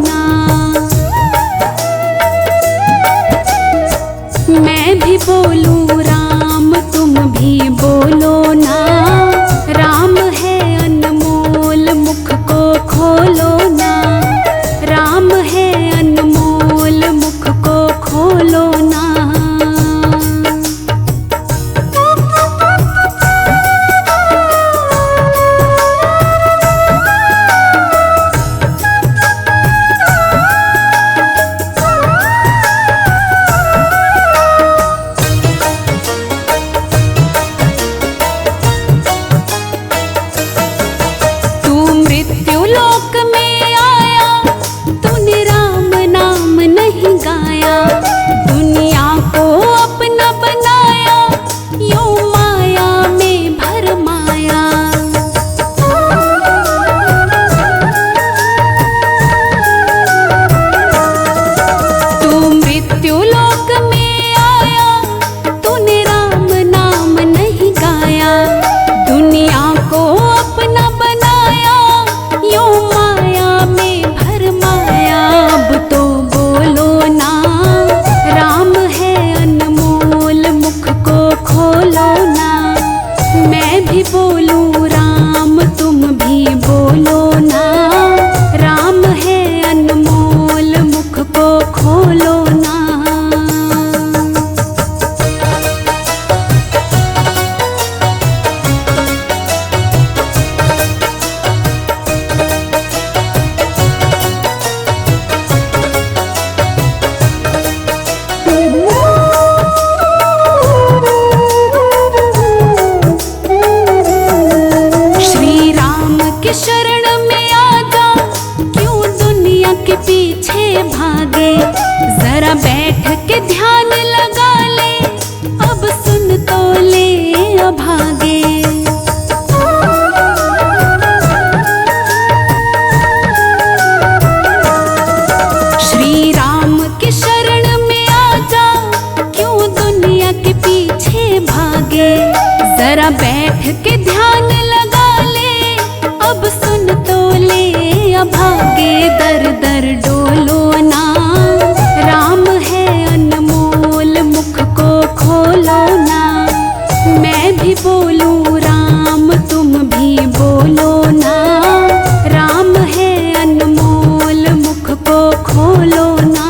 ना। मैं भी बोलूं राम तुम भी बोलो ना। राम है अनमोल मुख को खोलो ना। राम है अनमोल मुख को खोलो ना। जरा बैठ के ध्यान लगा ले, अब सुन तो ले अभागे। दर दर डोलो ना, राम है अनमोल मुख को खोलो ना। मैं भी बोलूं राम तुम भी बोलो ना। राम है अनमोल मुख को खोलो ना।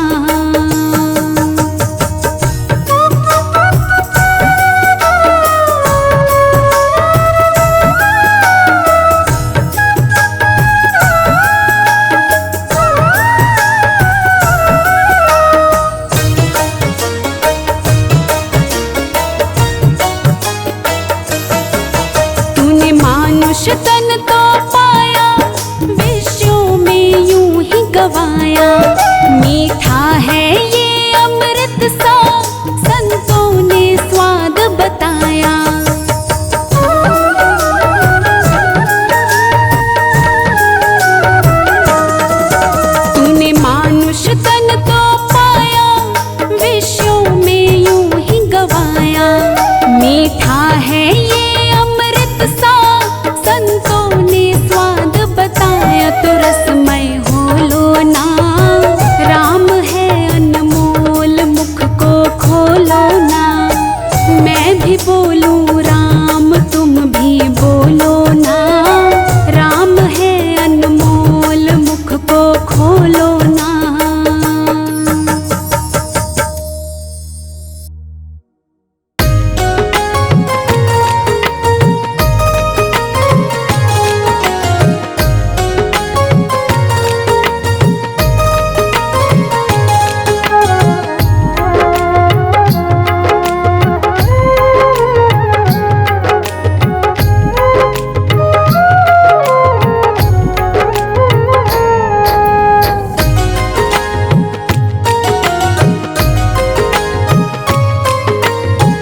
तन तो पाया, विश्व में यूं ही गवाया। मीठा है ये अमृत सा, संतों ने स्वाद बताया। तूने मानुष तन तो पाया, विश्व में यूं ही गवाया। मीठा है ये अमृत सा, संतों ने स्वाद बताया। तो रसमय हो लो ना, राम है अनमोल मुख को खोलो ना। मैं भी बोलूं राम तुम भी बोलो ना। राम है अनमोल मुख को खोलो ना।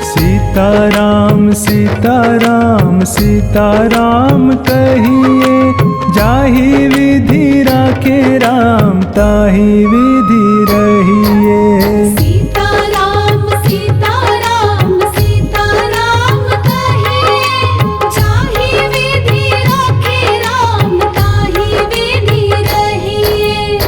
सीताराम सीताराम सीताराम कहिए, जाहि विधि राखे राम ताहि विधि रहिए। सीताराम सीताराम सीताराम कहिए, जाहि विधि राखे राम ताहि विधि रहिए।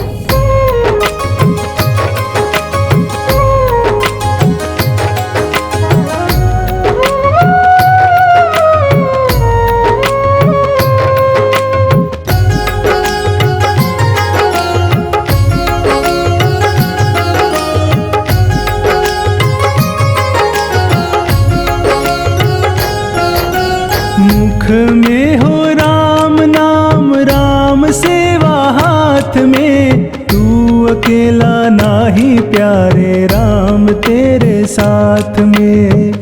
में हो राम नाम, राम सेवा हाथ में, तू अकेला नाही प्यारे, राम तेरे साथ में।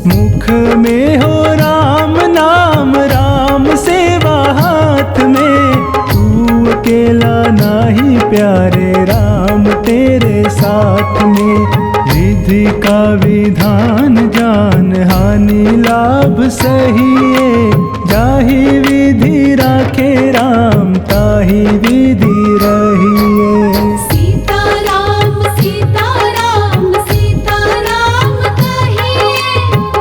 मुख में हो राम नाम, राम सेवा हाथ में, तू अकेला नाही प्यारे, राम तेरे साथ में। विधि का विधान जान, हानि लाभ सहिए, जाहि विधि राखे राम, ताहि विधि रहिए। सीताराम सीताराम सीताराम कहिए,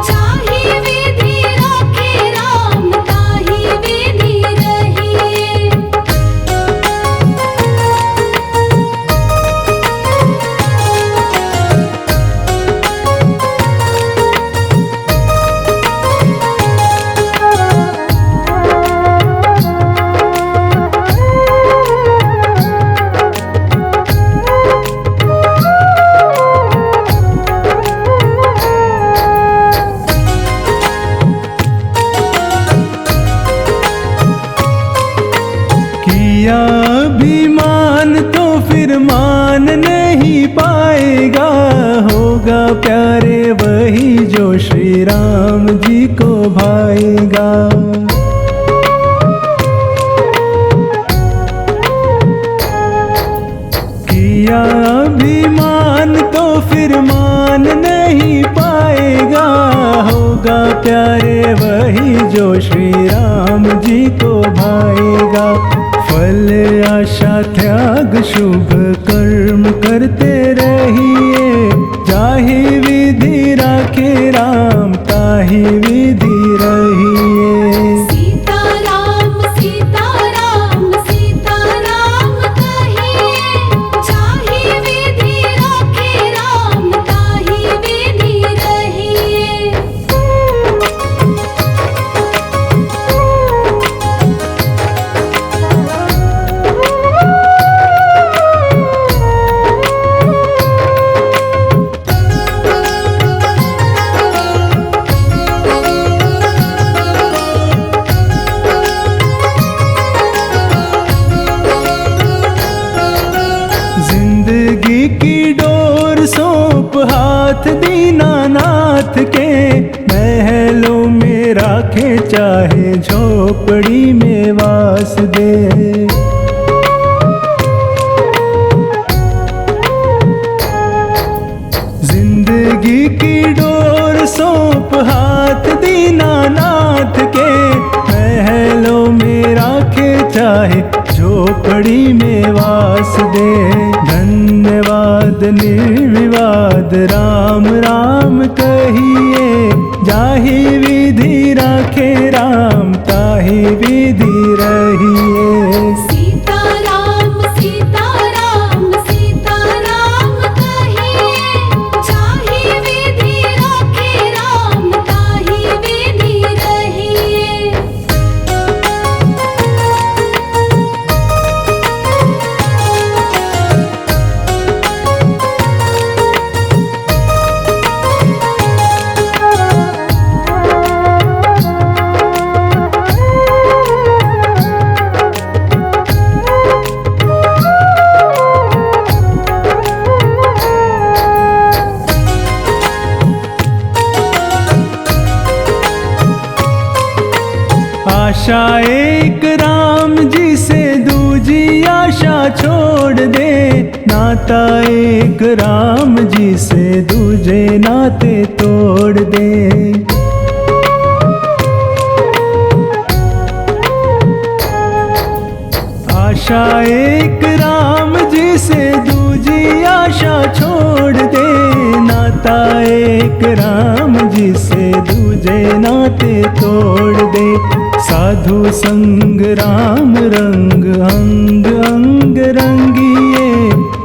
जाहि विधि राखे राम, ताहि विधि रहिए। किया अभिमान तो फिर मान नहीं पाएगा, होगा प्यारे वही जो श्री राम जी को भाएगा। किया अभिमान तो फिर मान नहीं पाएगा, होगा प्यारे वही जो श्री राम जी को भाएगा। फल आशा त्याग शुभ कर्म करते रहिए, जाहि विधि राखे राम, ताहि विधि रहिए। सीताराम सीताराम सीताराम कहिए, जाहि विधि राखे राम, ताहि विधि रहिए। जिंदगी की डोर सौंप हाथ दीनानाथ के, महलों में राखे चाहे झोपड़ी में वास दे। जिंदगी की डोर सौंप हाथ दीनानाथ के, महलों में राखे चाहे झोपड़ी में वास दे। धन्यवाद निर्विवाद राम राम कहिए, जाहि विधि राखे राम, ताहि विधि रहिए। सीताराम सीताराम सीताराम कहिए, जाहि विधि राखे राम, ताहि विधि रहिए। आशा एक राम जी से दूजी आशा छोड़ दे, नाता एक राम जी से दूजे नाते तोड़ दे। आशा एक राम जी से दूजी आशा छोड़ दे, नाता एक राम जी से दूजे नाते तोड़ दे। साधु संग राम रंग अंग अंग रंगिए,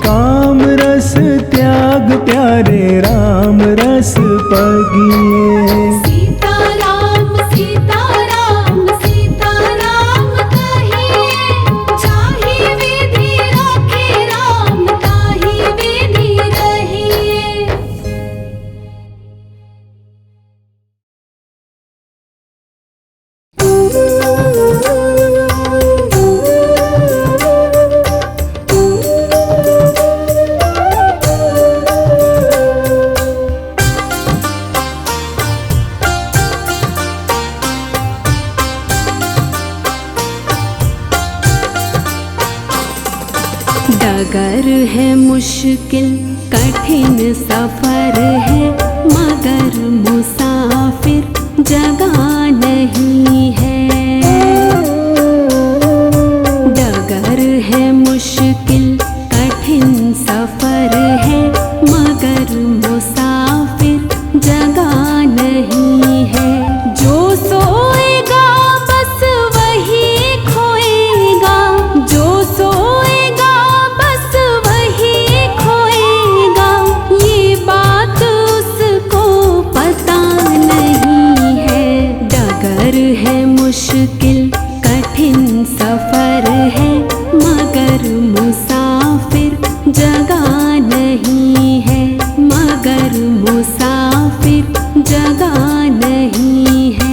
काम रस त्याग प्यारे राम रस पगिए। सीताराम सीताराम सीताराम कहिए, जाहि विधि राखे राम, ताहि विधि रहिए। डगर है मुश्किल कठिन सफर है, मगर मुसाफिर जगह नहीं है। डगर है मुश्किल कठिन सफर है, मगर मुसाफिर जगह नहीं है। जो सोएगा बस वही खोएगा, जो सोएगा बस वही खोएगा, ये बात उसको पता नहीं है। डगर है मुश्किल कठिन सफर है, मगर मुसाफिर जगह नहीं है, मगर मुसाफिर जगह नहीं है।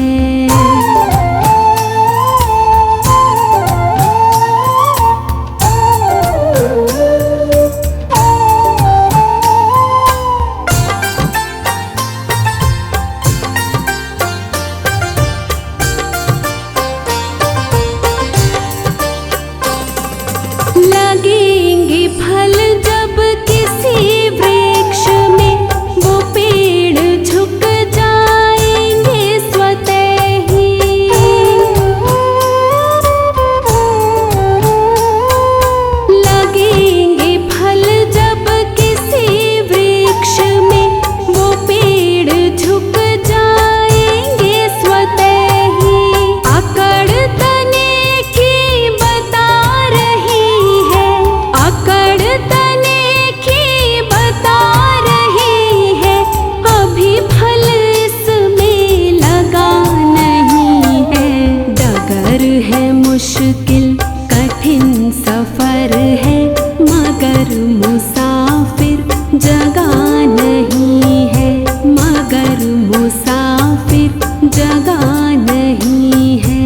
लगेंगे फल जब किसी वृक्ष में, वो पेड़ झुक जाएंगे स्वतः ही। लगेंगे फल जब किसी वृक्ष में, वो पेड़ झुक जाएंगे स्वतः ही। अकड़ तने की बता रही है, अकड़ तने की बता रही है, अभी फल इसमें लगा नहीं है। डगर है मुश्किल कठिन सफर है, मगर मुसाफिर जगह नहीं है, मगर मुसाफिर जगह नहीं है।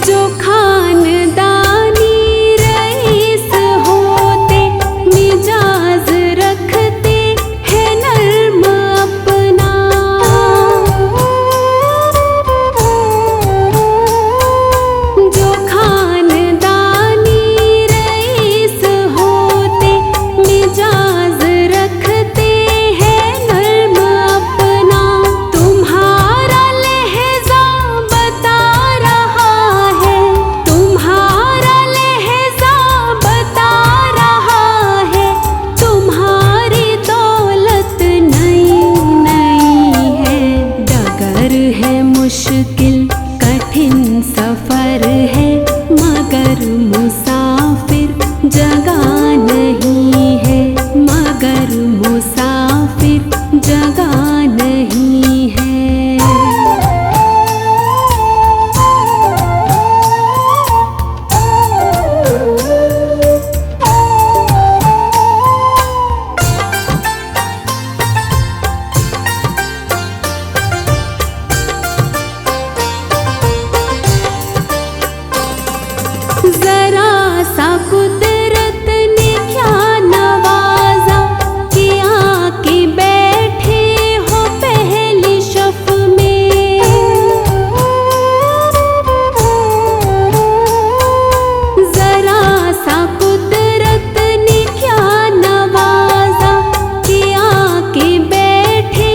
जो खानदानी रईस होते, मिजाज रखते हैं नर्म अपना। जो खानदानी रईस होते, मिजाज रखते हैं नर्म अपना। तुम्हारा लहजा बता रहा है, तुम्हारा लहजा बता रहा है, तुम्हारी दौलत नई नई है। डगर है मुश्किल कठिन सफर है, मगर मुसाफिर जगह नहीं है, मगर मुसाफिर जगह नहीं है। जरा सा कुदरत ने क्या नवाजा, कि आके बैठे हो पहली शफ में। जरा सा कुदरत ने क्या नवाजा, कि आके बैठे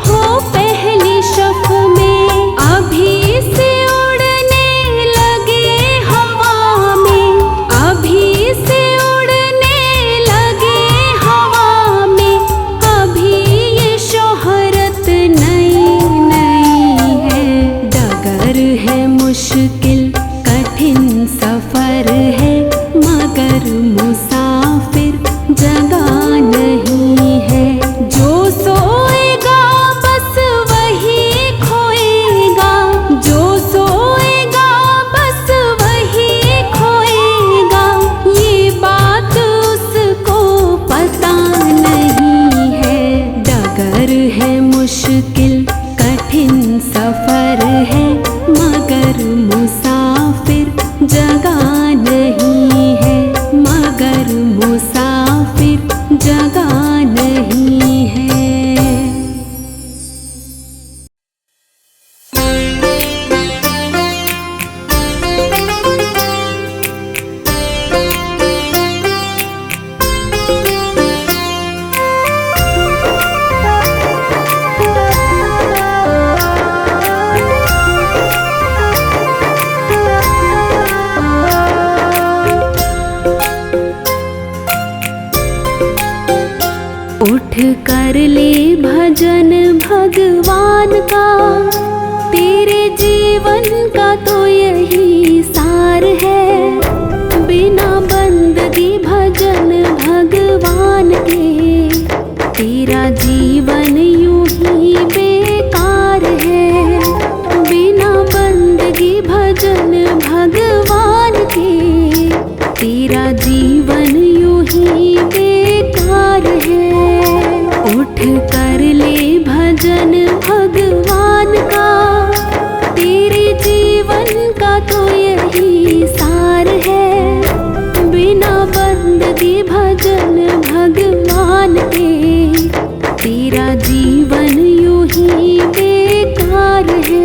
हो पहली शफ में। अभी से उड़ने लगे हवा में, अभी से उड़ने लगे हवा में, अभी ये शोहरत नई नई है। डगर है मुश्किल कठिन सफर है, मगर मुसाफिर जगह नहीं है। जो सोएगा बस वही खोएगा, जो सोएगा बस वही खोएगा, ये बात उसको पता नहीं है। डगर है मुश्किल कठिन सफर है, मगर मुसाफिर कर ले भजन भगवान का, तेरे जीवन का तो यही सार है। बिना बंदगी भजन भगवान के, तेरा जीवन यूं ही बेकार है। बिना बंदगी भजन भगवान के, तेरा जीवन यूं ही बेकार है। उठ कर ले भजन भगवान का, तेरे जीवन का तो यही सार है। बिना बंदगी भजन भगवान के, तेरा जीवन यूं ही बेकार है।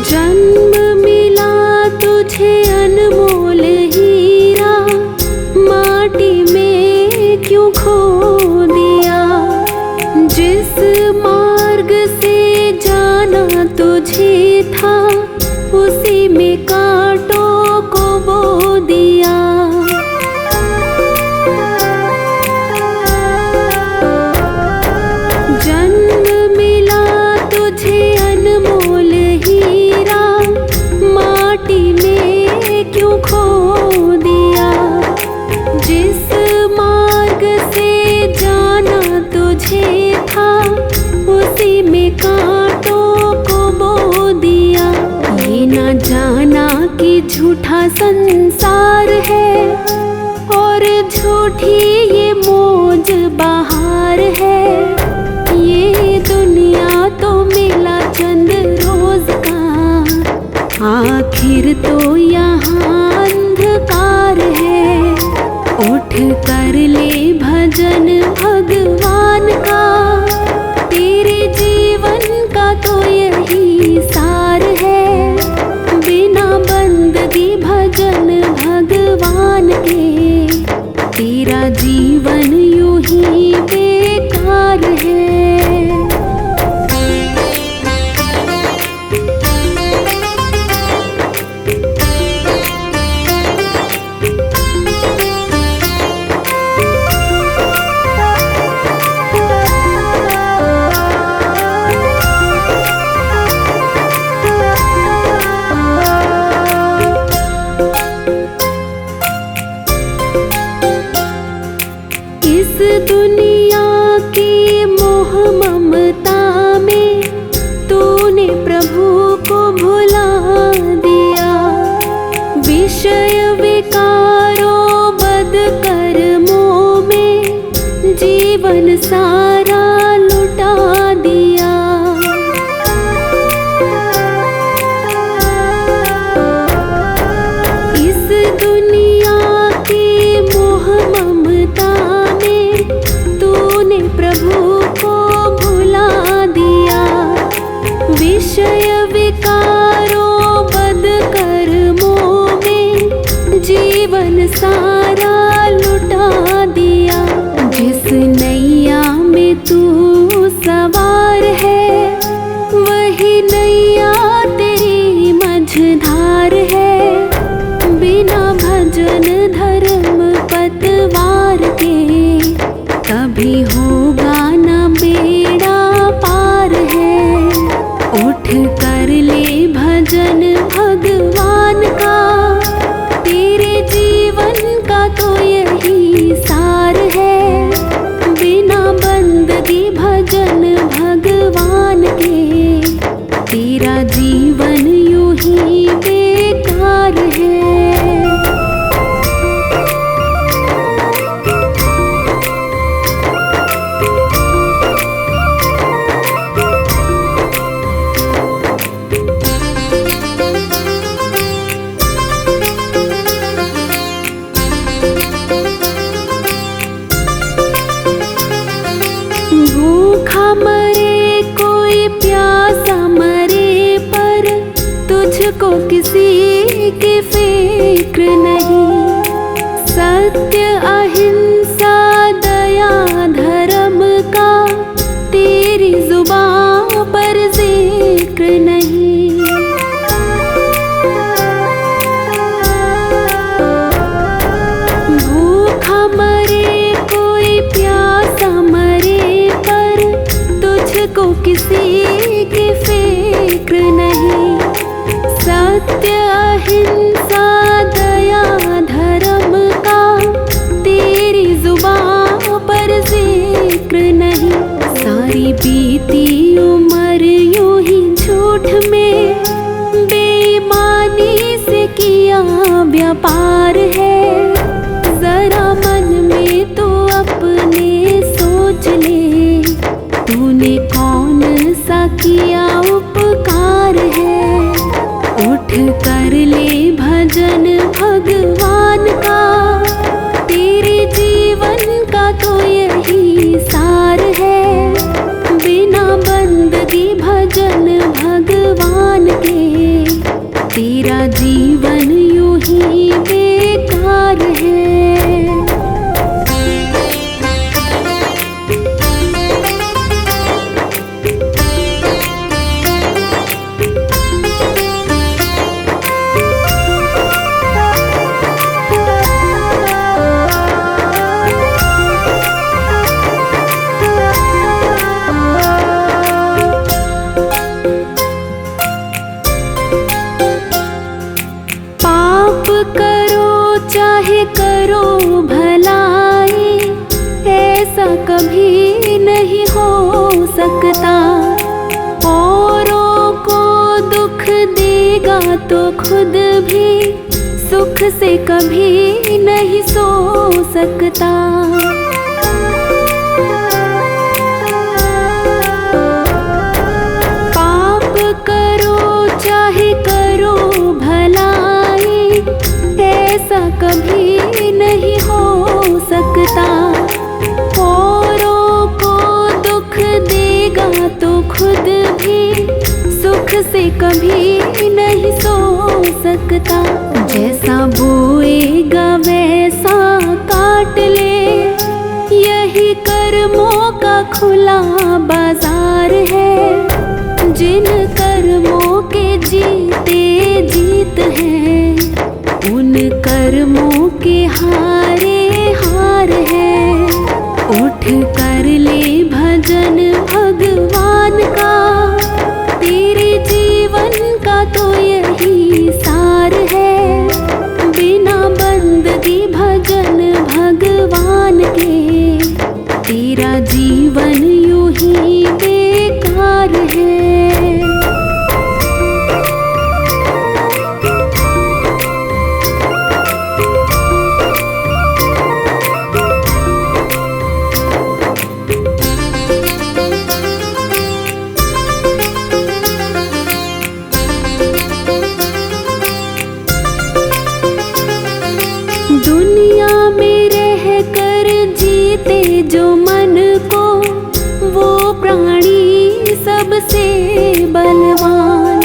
जन्म मिला तुझे अनमोल हीरा, माटी में क्यों खो दिया। जिस मार्ग से जाना तुझे था, उसी में कांटों को बो दिया। जन्म मिला तुझे अनमोल हीरा, माटी में क्यों खो दिया। जिस मार्ग से जाना तुझे था, उसी में कांटों को बो दिया। ये ना जाना कि झूठा संसार है, और झूठी ये मौज बहार है। ये दुनिया तो मिला चंद रोज का, आखिर तो यहाँ अंधकार है। उठ कर ले भजन भगवान का, तेरे जीवन का तो यही सार है। बिना बंदगी भजन भगवान के, तेरा जीवन यूं ही बेकार है। इस दुनिया की मोह ममता में, तूने प्रभु को भुला दिया। विषय विकारों बद कर्मों में, जीवन सारा लुटा दिया। इस दुनिया की मोह ममता में, तूने प्रभु को भुला दिया। विषय विकारों बद कर्मों में, जीवन सारा लुटा दिया। जिस नैया में तू सवार है, वही नैया तेरी मझधार है। बिना भजन धर्म पतवार के, कभी होगा न बेड़ा पार है। उठ कर ले भजन भगवान का, तेरे जीवन का तो यही सार है। बिना बंदगी भजन भगवान के, तेरा जीवन यूं ही बेकार है। भूखा मरे कोई प्यासा मरे, पर तुझको किसी की फिक्र को किसी की फिक्र नहीं। सत्य अहिंसा दया धर्म का तेरी जुबां पर जिक्र नहीं। सारी बीती उम्र यूं ही झूठ में बेईमानी से किया व्यापार है। जरा मन में तो अपने सोच ले, तूने कौन सा किया उपकार है। उठ कर ले भजन भगवान का, तेरे जीवन का तो यही सार है। बिना बंदगी भजन भगवान के, तेरा जीवन यूं ही बेकार है। करो भलाई, ऐसा कभी नहीं हो सकता। औरों को दुख देगा तो खुद भी सुख से कभी नहीं सो सकता। पाप करो चाहे करो भलाई, ऐसा कभी नहीं हो सकता। औरों को दुख देगा तो खुद भी सुख से कभी नहीं सो सकता। जैसा बोएगा वैसा काट ले, यही कर्मों का खुला बाजार है। जिन कर्मों के जीते जीत हैं, उन कर्मों के हारे हार है। उठ कर ले भजन भगवान का, तेरे जीवन का तो यही सार है। बिना बंदगी भजन भगवान के, तेरा जीवन यूं ही बेकार है। दुनिया में रह कर जीते जो मन को, वो प्राणी सबसे बलवान।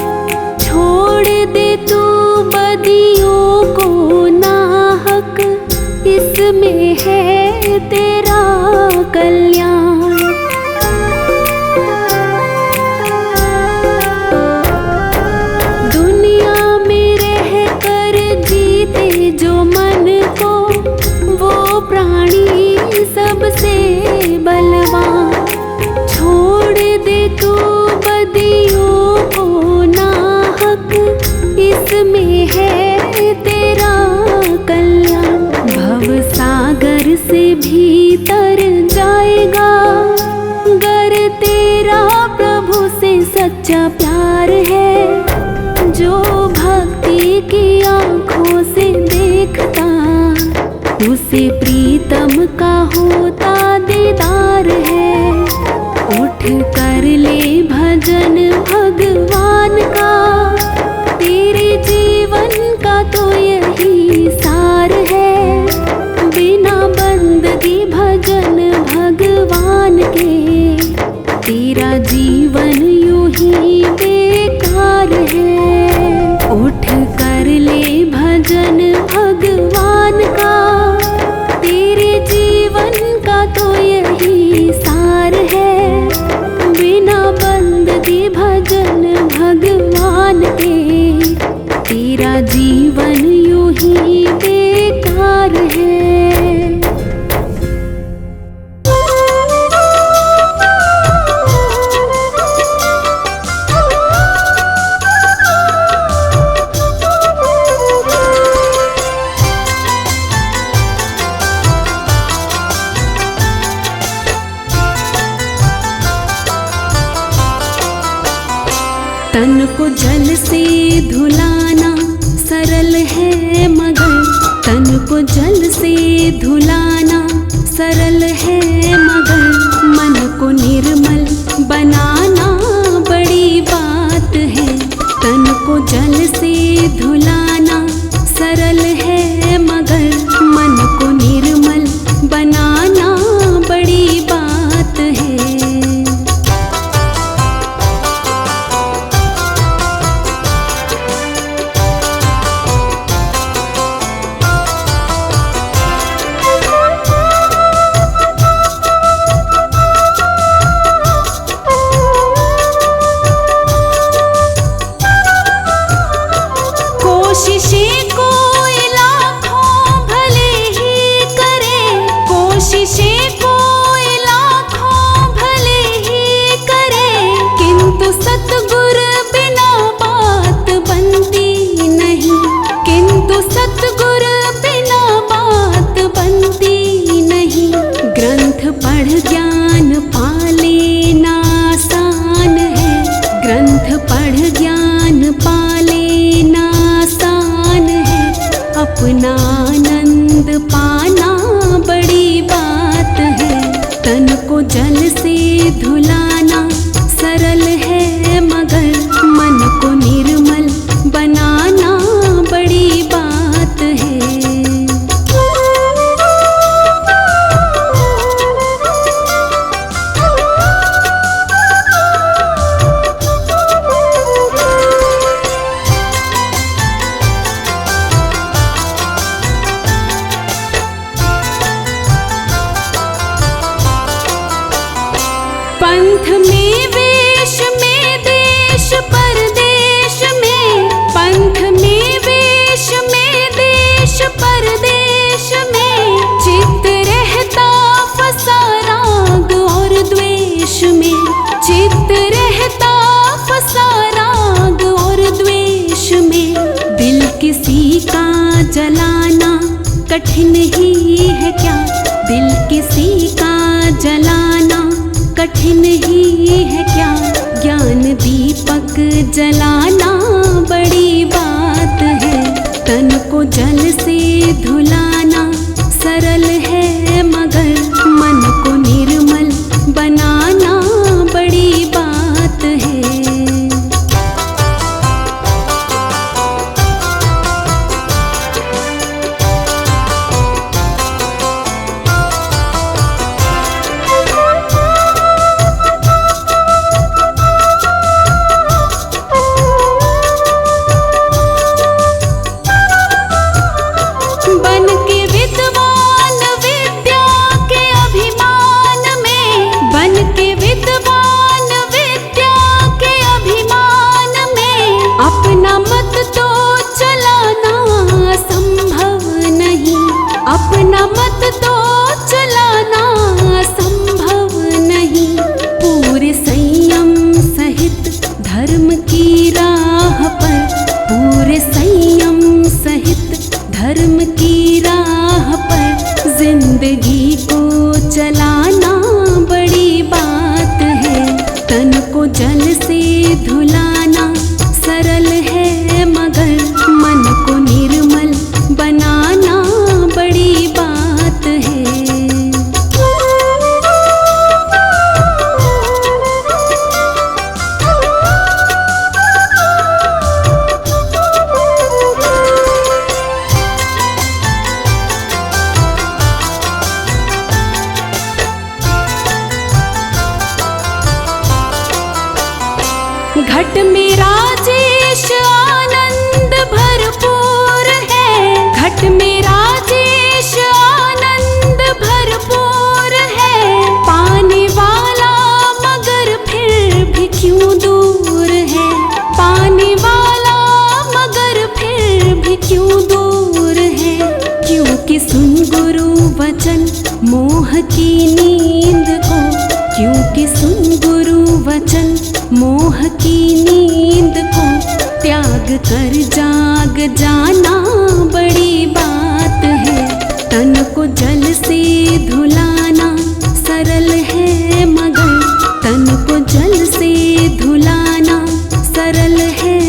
छोड़ दे तू बदियों को नाहक, इसमें है तेरा कल्याण। दुनिया में रह कर जीते जो मन को, वो प्राणी सबसे बलवान। छोड़ दे तू बदियों को नाहक, इसमें है तेरा कल्याण। भव सागर से भीतर जाएगा, गर तेरा प्रभु से सच्चा प्यार है। जो भक्ति की आँखों से देखता, उसे प्रीतम का होता दीदार है। उठ कर ले भजन भगवान का, तेरे जीवन का तो यही सार है। बिना बंदगी भजन भगवान के, तेरा जीवन यूं ही बेकार है। उठ कर ले भजन भगवान का, तेरे जीवन का तो यही सार है। बिना बंदगी भजन भगवान के, तेरा जीवन यूं ही बेकार है। को जल से धुलाना सरल है मगर, तन को जल से धुलाना सरल है मगर, मन को निर्मल बनाना बड़ी बात है। तन को जल से धुलाना सरल है मगर, मन को निर्मल बनाना बड़ी बात है। कोशिशें कोई लाखों भले ही करे, कोशिशें कोई लाखों भले ही करे, किंतु सतगुर बिना बात बनती नहीं, किंतु सतगुर बिना बात बनती नहीं। ग्रंथ पढ़ ज्ञान पा लेना आसान है, ग्रंथ पढ़ ज्ञान पा लेना आसान है, अपना आनंद पाना बड़ी बात है। तन को जल से धुलाना सरल है मगर, मन को निर्मल बनाना बड़ी बात है। पंथ में वेश में देश परदेश में, पंथ में वेश में देश परदेश में, चित्त रहता फंसा राग और द्वेष में, चित्त रहता फंसा राग और द्वेष में। दिल किसी का जलाना कठिन ही है क्या, दिल किसी का जलाना कठिन ही है क्या, ज्ञान दीपक जलाना बड़ी बात है। तन को जल से धुलाना सरल है मगर, मन को निर्मल बनाना बड़ी बात है। बन के विद्वान विद्या के अभिमान में, बन के विद्वान विद्या के अभिमान में, अपना मत तो चलाना संभव नहीं, अपना मत तो चलाना संभव नहीं। पूरे संयम सहित धर्म की राह पर, पूरे संयम सहित धर्म की राह पर, जिंदगी को चलाना बड़ी बात है। तन को जल से धुलाना सरल है मगर, मन को निर्मल बनाना बड़ी बात है। घट में राजेश आनंद भरपूर है, घट में राजेश आनंद भरपूर है, पाने वाला मगर फिर भी क्यों दूर है, पाने वाला मगर फिर भी क्यों दूर है। क्योंकि सुन गुरु वचन मोह की नींद को, क्योंकि सुन गुरु वचन मोह की नींद को, त्याग कर जाग जाना बड़ी बात है। तन को जल से धुलाना सरल है मगर, तन को जल से धुलाना सरल है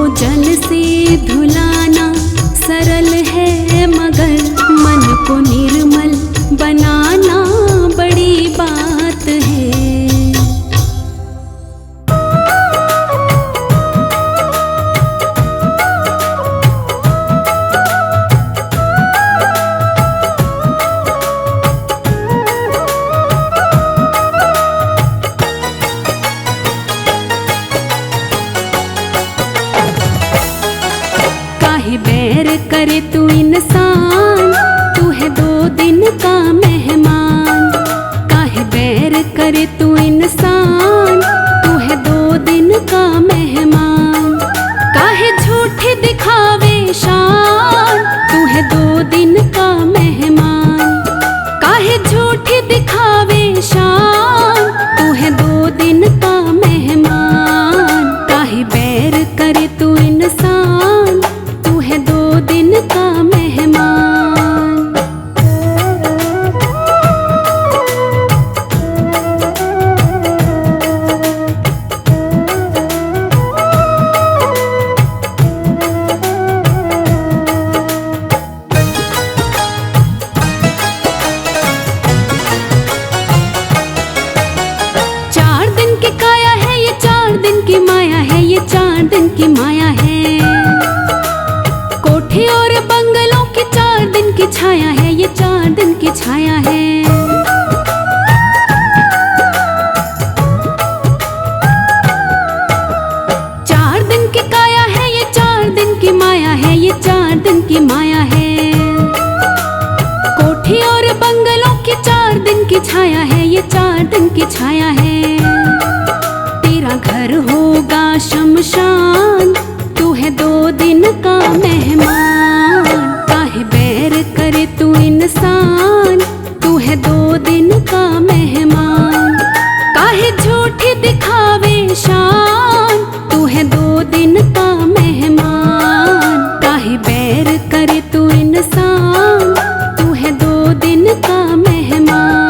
जल से धुलाना सरल है, मगर मन को निर्मल बनाना बड़ी बात है। काहे बैर करे तू इंसान, तू है 2 दिन का मेहमान। काहे बैर करे तू इंसान, तू है 2 दिन का मेहमान। काहे झूठे दिखावे शान, तू है 2 दिन का मेहमान। काहे झूठे दिखावे शान, तू है 2 दिन का मेहमान। काहे बैर करे तू इंसान, तू है 2 दिन का मेहमान। चार दिन की काया है ये, 4 दिन की माया है ये, 4 दिन की माया है। कोठी और बंगलों की 4 दिन की छाया है ये, 4 दिन की छाया है। चार दिन की काया है ये, 4 दिन की माया है ये, 4 दिन की माया है। कोठी और बंगलों की 4 दिन की छाया है ये, 4 दिन की छाया है। तेरा घर होगा शमशान, तू है 2 दिन का मेहमान। काहे बैर करे तू इंसान, तू है 2 दिन का मेहमान। काहे झूठी दिखावे शान, तू है 2 दिन का मेहमान। काहे बैर करे तू इंसान, तू है 2 दिन का मेहमान।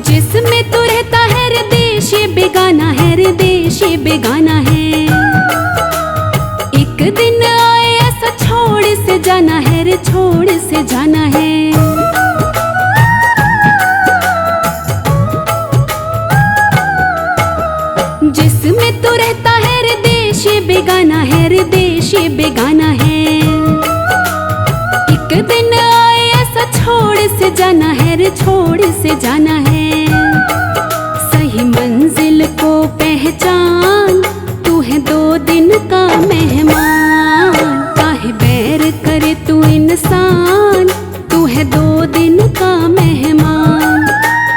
जिसमें तू रहता है रे देश ये बेगाना है, रे देश ये बेगाना है। एक दिन आए ऐसा छोड़ से जाना है रे, छोड़ से जाना है। जिसमें तू रहता है रे देश ये बेगाना है, रे देश ये बेगाना है। एक दिन आए ऐसा छोड़ से जाना है रे, छोड़ से जाना है। सही मंजिल को पहचान, तू है 2 दिन का मेहमान। काहे बैर करे तू इंसान, तू है 2 दिन का मेहमान।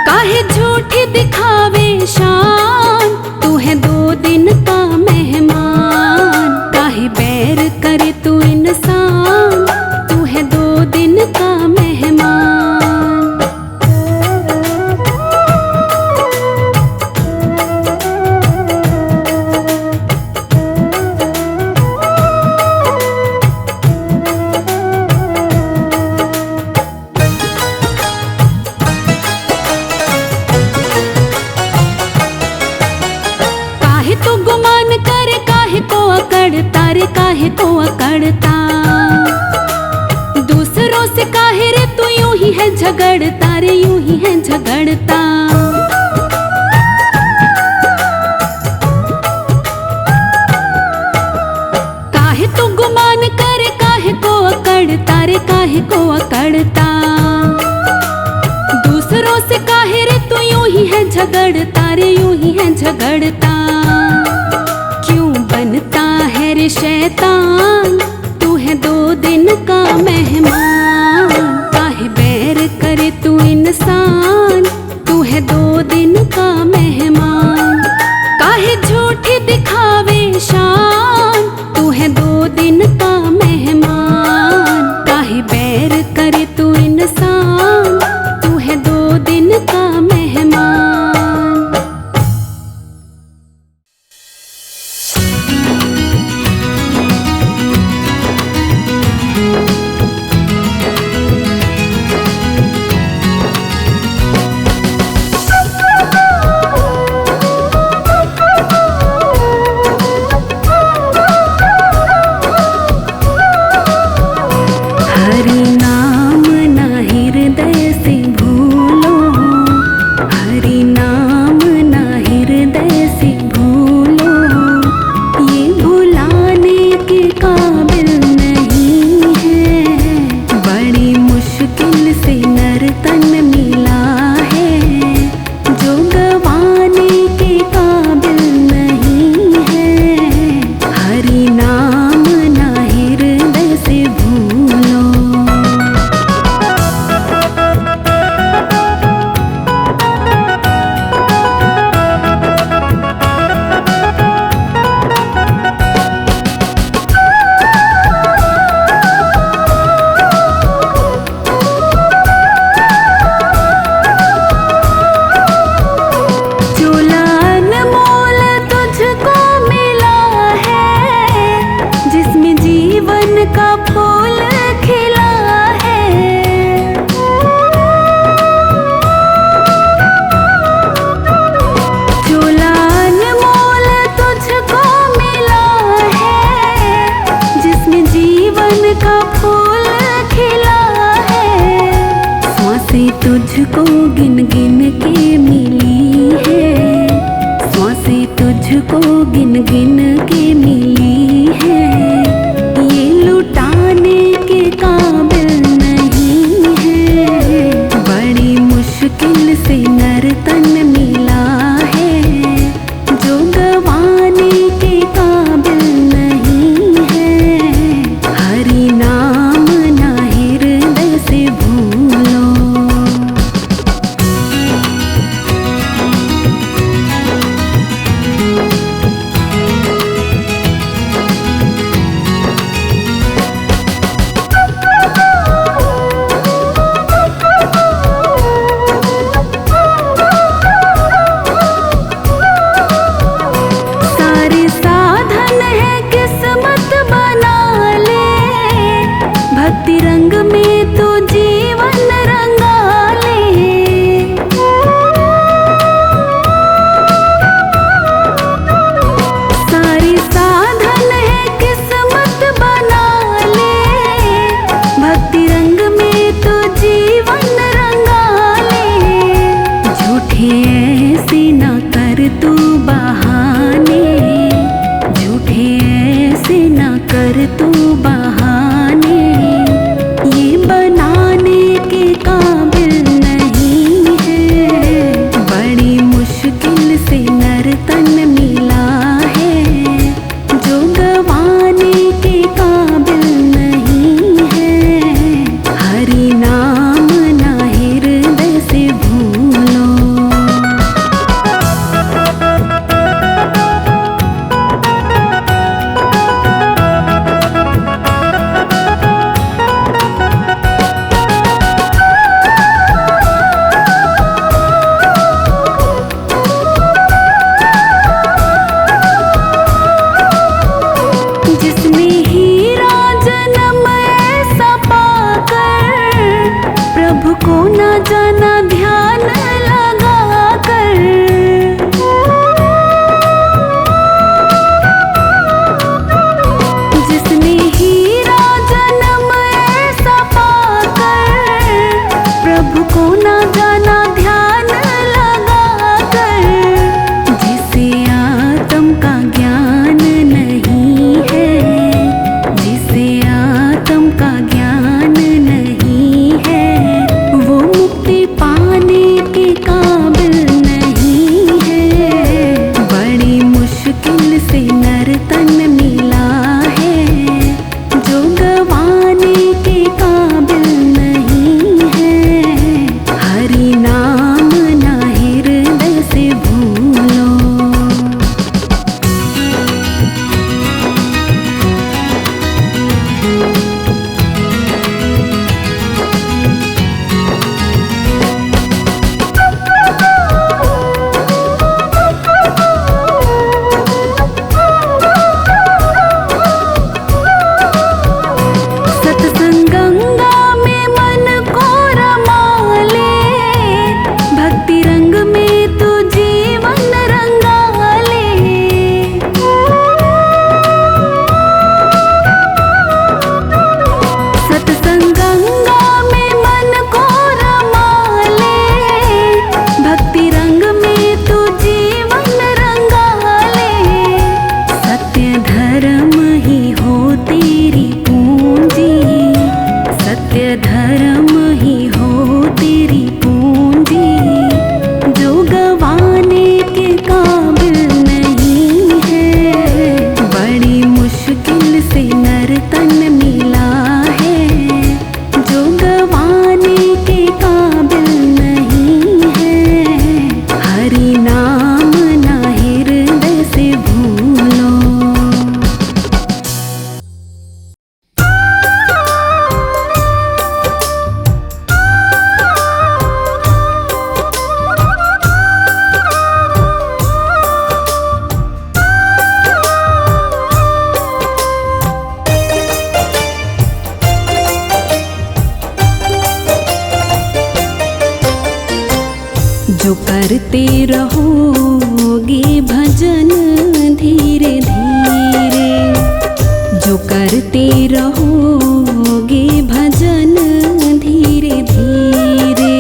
काहे झूठी दिखावे शान, तू है 2 दिन का मेहमान। काहे बैर करे तू इंसान, तू है 2 दिन का मेहमान। काहे तो गुमान करे, काहे को अकड़ता रे, काहे को अकड़ता। दूसरों से काहे रे तू यूं ही है झगड़ता रे, यूं ही है झगड़ता। काहे तो गुमान करे, काहे को अकड़ता रे, काहे को अकड़ता। दूसरों से काहे रे तू यूं ही है झगड़ता रे, यूं ही है झगड़ता। क्यों बनता है रे शैतान, तू है 2 दिन का मेहमान। काहे बैर करे तू इंसान, तू है 2 दिन का मेहमान। काहे झूठी दिखावे शान, तू है 2 दिन का मेहमान। काहे बैर करे तू इंसान, तू है 2 दिन का मेहमान। तुझको गिन गिन के मिली है, सांसें तुझको गिन गिन के मिली है। ये लुटाने के काबिल नहीं है, बड़ी मुश्किल से नर्तन मिला है, जो गवाने के काबिल नहीं है। हरि नाम ना हृदय से भूलो। सारे साधन है किस्मत बना ले, भक्ति रंग में तो जीवन रंगा ले। सारे साधन है किस्मत बना ले, भक्ति रंग में तो जीवन रंगा ले। झूठे ऐसे ना कर तू बहाने, झूठे ऐसे ना कर तू बहाने। ये बनाने के काबिल नहीं है, बड़ी मुश्किल से नर्तन मिला है, जो गवाने के काबिल नहीं है। हरि नाम ना हृदय से भूलो। जिसने हीरा जन्म ऐसा पाकर, प्रभु को न जाना ध्यान लगा कर। जिसने हीरा जन्म ऐसा पाकर, प्रभु को न जाना ध्यान लगा कर। जिसे आत्म का ज्ञान नहीं है, जिसे आत्म का ज्ञान नहीं है, वो मुक्ति पाने के काबिल नहीं है। बड़ी मुश्किल से नर्तन मिला है, जो गवाने के काबिल नहीं है। हरि नाम ना हृदय से भूलो। सत्संग गंगा में मन को रमा ले, भक्ति रंग में तो जीवन रंगा ले। सत्संग गंगा में मन को रमा ले, भक्ति रंग में तो जीवन रंगा ले। सत्य धर्म ही हो तेरी पूंजी, सत्य धर्म ही हो तेरी पूंजी, जो गवाने के काबिल नहीं है। बड़ी मुश्किल से नर्तन मिला है, जो गवाने के काबिल नहीं है। हरि नाम ना हृदय से भूलो। जो करते रहोगे भजन धीरे धीरे, जो करते रहोगे भजन धीरे धीरे,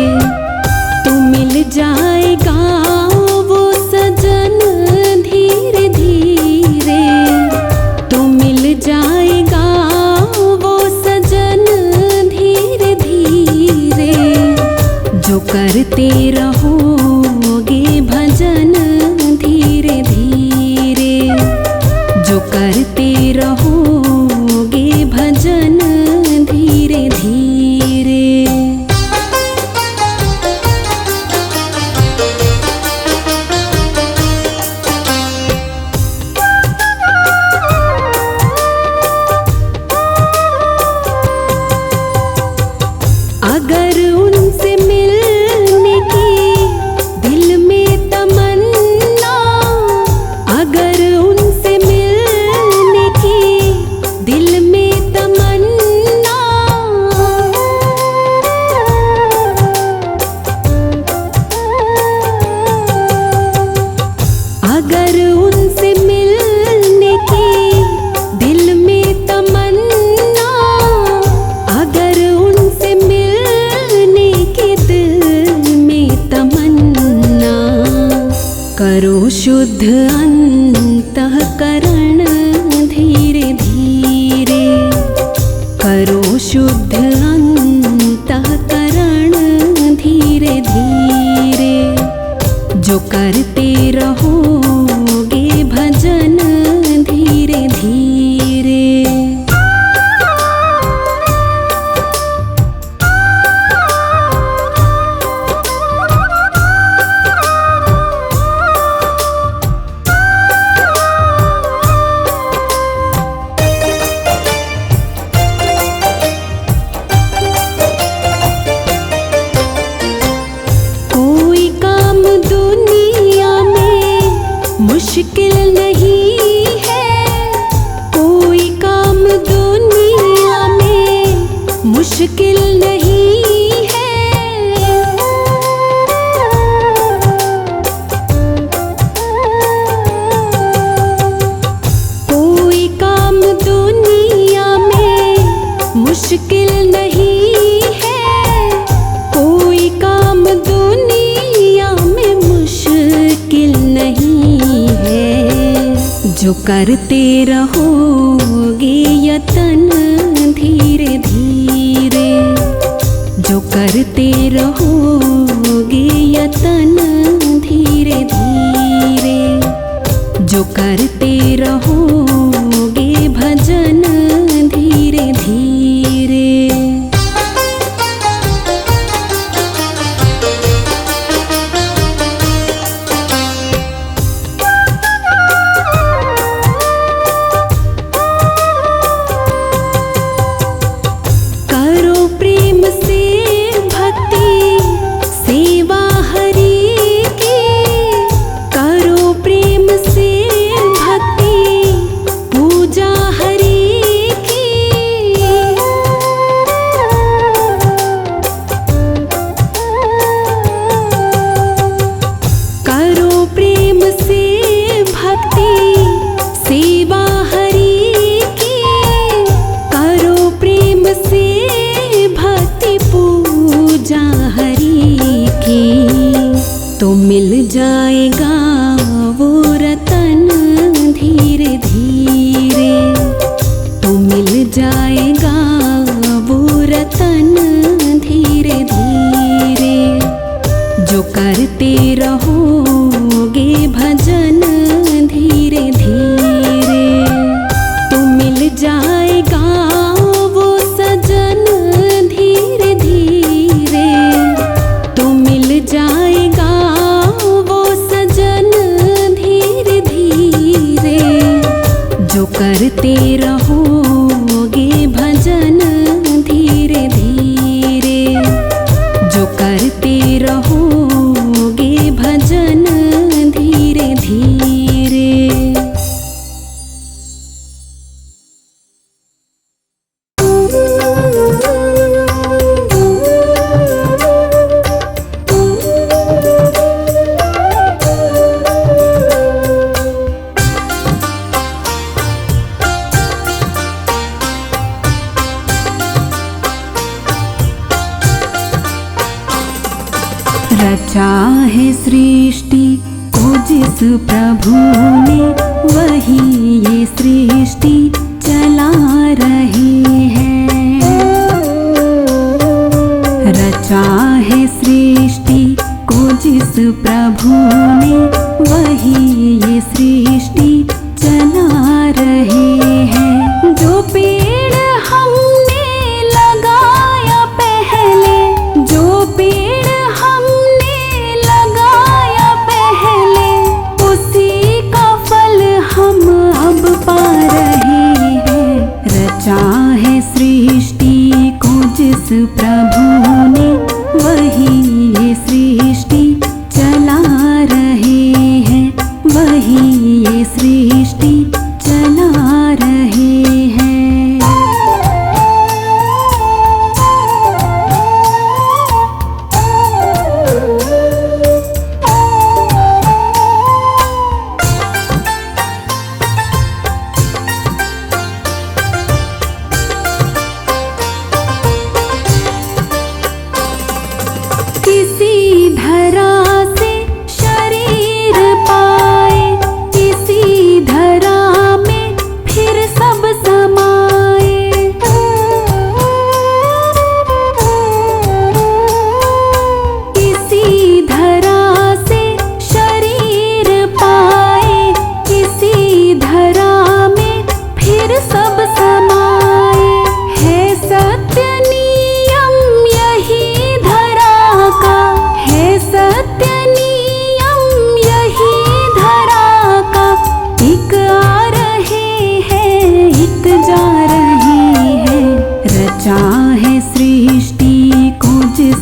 अगर उनसे मिलने की दिल में तमन्ना, अगर उनसे मिलने की दिल में तमन्ना, करो शुद्ध अंतःकरण धीरे धीरे, करो शुद्ध अंतःकरण धीरे धीरे, जो करते रहोगे भजन धीरे धीरे। कोई काम दुनिया में मुश्किल नहीं है, कोई काम दुनिया में मुश्किल नहीं है, कोई काम दुनिया में मुश्किल नहीं है, कोई काम दुनिया में मुश्किल नहीं है, जो करते रहोगे यतन धीरे धीरे, जो करते रहोगे यतन धीरे धीरे, जो करते रहोगे भजन धीरे धीरे। करो प्रेम से भक्ति सेवा हरि की, करो प्रेम से भक्ति पूजा हरि की, करो प्रेम से भक्ति सेवा हरि की, करो प्रेम से भक्ति पूजा हरि की, तो मिल जाएगा वो रतन धीरे धीरे, तो मिल जाएगा वो रतन धीरे धीरे, जो करते रहोगे भजन धीरे धीरे, तो मिल जाएगा वो सजन धीरे धीरे, तो मिल जाएगा वो सजन धीरे धीरे, जो करते रहोगे भजन धीरे धीरे, जो करते रहोगे भजन धीरे धीरे। रचा है सृष्टि को जिस प्रभु ने, वही ये सृष्टि चला रहे हैं। रचा है सृष्टि को जिस प्रभु ने, वही ये सृष्टि चला रहे हैं। जो पेड़ हमने लगाया पहले, जो पेड़ हमने लगाया पहले, उसी का फल हम अब पा रहे हैं। रचा है सृष्टि को जिस प्रभु ने, वही ये सृष्टि चला रहे हैं, वही ये सृष्टि चला रहे हैं।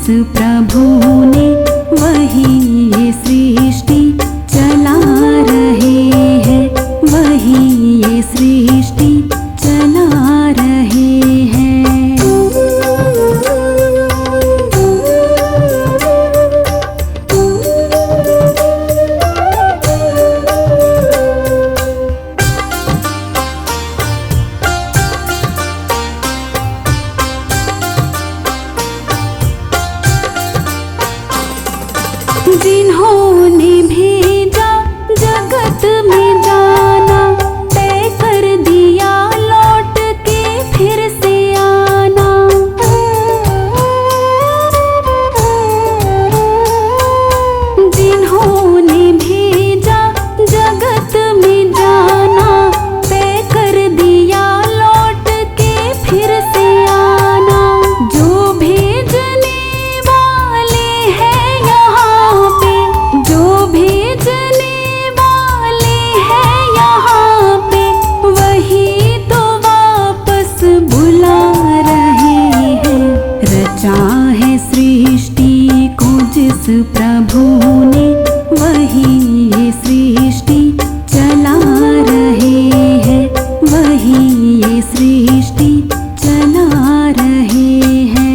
प्रभु ने वही ये सृष्टि चला रहे हैं, वही ये सृष्टि चला रहे हैं। जिन्होंने भेजा जगत में जाना, तय कर दिया लौट के फिर से आना। जिन्होंने भेजा जगत में जाना, तय कर दिया लौट के फिर से आना। जो भेजने वाले हैं यहाँ पे, जो भेजने वाले हैं यहाँ पे, वही तो वापस बुला रहे हैं। रचा है सृष्टि को जिस प्रभु ने, वही ये सृष्टि चला रहे हैं, वही ये सृष्टि चला रहे हैं।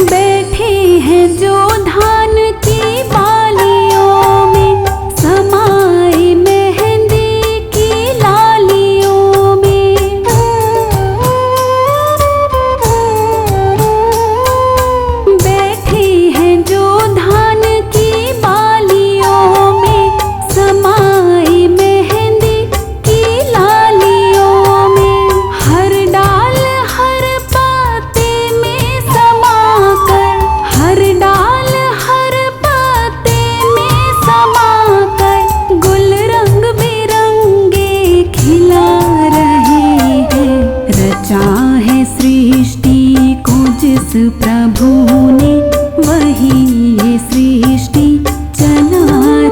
बैठे हैं जो धान की बालियों में, समाए मेहंदी की लालियों में। बैठे हैं जो धान की बालियों में, समाए मेहंदी की लालियों में। हर डाल हर पत्ते में समाकर, हर डाल हर पत्ते में समाकर, गुल रंग बिरंगे खिला रहे हैं। रचा है सृष्टि को जिस प्रभु ने, वही ये सृष्टि चला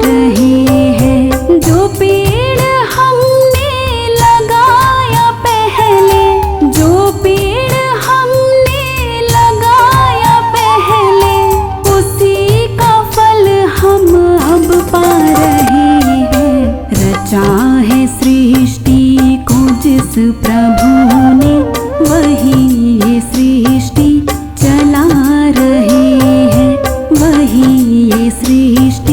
रहे हैं। जो पेड़ हमने लगाया पहले, जो पेड़ हमने लगाया पहले, उसी का फल हम अब पा रहे हैं। रचा है सृष्टि को जिस प्रभु ने, वही ये सृष्टि चला रहे हैं, वही ये सृष्टि